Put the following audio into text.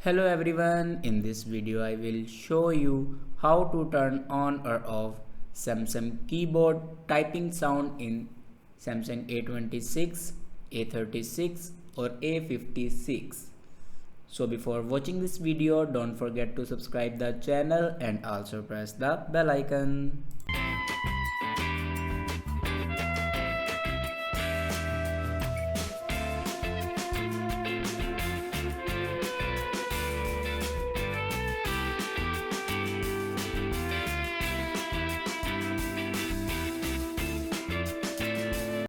Hello everyone, in this video I will show you how to turn on or off Samsung keyboard typing sound in Samsung A26, A36 or A56. So before watching this video, don't forget to subscribe the channel and also press the bell icon.